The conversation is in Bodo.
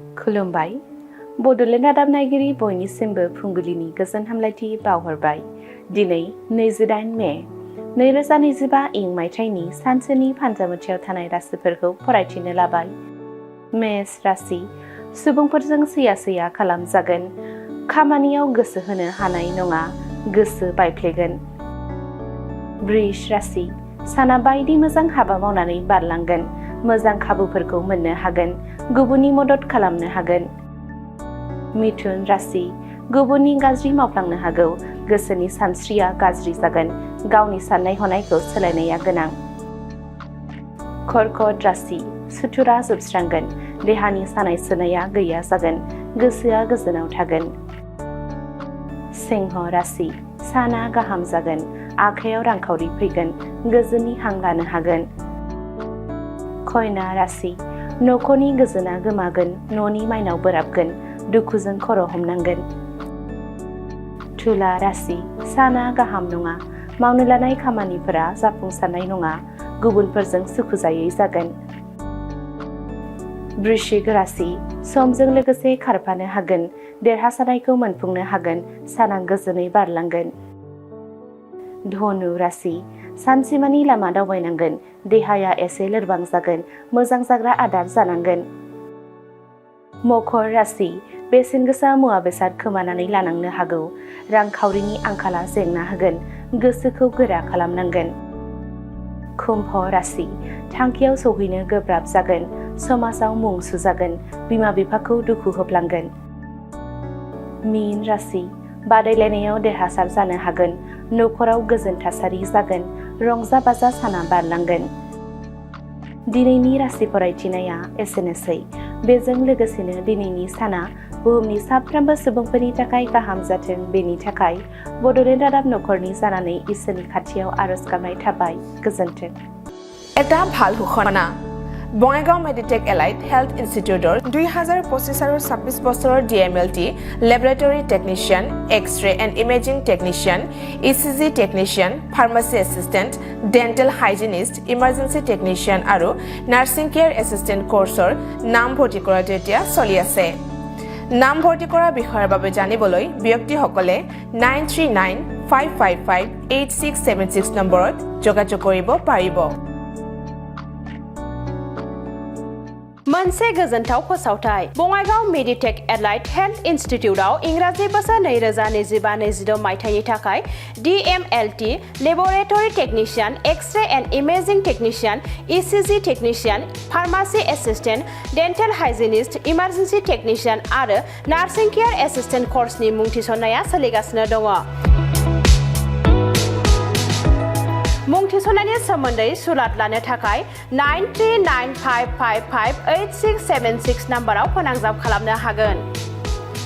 खुलुमबाय बड'लेण्ड रादाब नायगिरि बयनिसिमबो फुंबिलिनि गोजोन हामलायथि बावहरबाय। दिनै 28 मे 2025 इं मायथाइनि सानसेनि फान्जामुथियाव थानाय राशिफोरखौ फरायथिनो लाबाय। मेष राशि सुबुंफोरजों सैया खालामजागोन। खामानियाव गोसो होनो हानाय नङा, गोसो बायफ्लेगोन। वृष राशि साना बायदि मोजां हाबा मावनानै बारलांगोन। मोजां खाबुफोरखौ मोननो हागोन, गुबुननि मदद खालामनो हागोन। मिथुन राशि गुबुननि गाज्रि मावफ्लांनो हागौ, गोसोनि सानस्रिया गाज्रि जागोन, गावनि साननाय हनायखौ सोलायनाया गोनां। कर्कट राशि सुथुरा जोबस्रांगोन, देहानि सानाय सुनाया गैया जागोन, गोसोआ गोजोनाव थागोन। सिंह राशि साना गाहाम जागोन, आखायाव रांखावरि फैगोन, गोजोननि हां लानो हागोन। कन्या राशि न'खरनि गोजोना गोमागोन, न'नि माइनाव बोराबगोन, दुखुजों खर' हमनांगोन। तुला राशि साना गाहाम नङा, मावनो लानाय खामानिफोरा जाफुंसारनाय नङा, गुबुनफोरजों सुखुजायै जागोन। वृश्चिक राशि समजों लोगोसे खारफानो हागोन, देरहासारनायखौ मोनफुंनो हागोन, साना गोजोनै बारलांगोन। धनु राशि सानसेमानि लामा दावबायनांगोन, देहाया एसे लोरबां जागोन, मोजां जाग्रा आदार जानांगोन। मकर राशि बेसेन गोसा मुवा बेसाद खोमानानै लानांनो हागौ, रांखावरिनि आंखाला जेंना होगोन, गोसोखौ गोरा खालामनांगोन। कुम्भ राशि थांखियाव सौहैनो गोब्राब जागोन, समाजाव मुं सुजागोन, बिमा बिफाखौ दुखु होफ्लांगोन। मीन राशि बादायलायनायाव देरहासार जानो हागोन, न'खराव गोजोन थासारि जागोन, रंजा बाजा साना बारलांगोन। दिनैनि राशि फरायथिनाया एसेनोसै। बेजों लोगोसेनो दिनैनि साना बुहुमनि साफ्रोमबो सुबुंफोरनि थाखाय गाहाम जाथों, बेनि थाखाय बड'लेण्ड रादाब नखरनि जानानै इसोरनि खाथियाव आरज गाबनाय थाबाय। गोजोन्थों। এটা ভাল ঘোষণা। বঙাইগাঁও মেডিটেক এলাইট হেল্থ ইনষ্টিটিউটৰ 2025 আৰু 26 বছৰৰ DMLT laboratory technician, x-ray and imaging technician, ECG technician, pharmacy assistant, dental hygienist, emergency technician আৰু নাৰ্ছিং কেয়াৰ এছিষ্টেণ্ট কোৰ্চৰ নাম ভৰ্তি কৰাটো এতিয়া চলি আছে। নাম ভৰ্তি কৰাৰ বিষয়ৰ বাবে জানিবলৈ ব্যক্তিসকলে 9395558676 নম্বৰত যোগাযোগ কৰিব পাৰিব। मोनसे गोजोनथाव फोसावथाय बङाइगाव मेडिटेक एलाइट हेल्थ इनस्टिट्यूटआव इंराजि बोसोर 2025-26 मायथाइनि थाखाय DMLT laboratory technician, x ray and imaging technician, ECG technician, pharmacy assistant, dental hygienist, emergency technician आरो नार्सिं केयार एसिस्टेंट कोर्सनि मुं थिसननाया सोलिगासिनो दङ। मुं थिसननायनि सोमोन्दै सुलाद लानो थाखाय 9395558676 नाम्बाराव फोनांजाब खालामनो हागोन।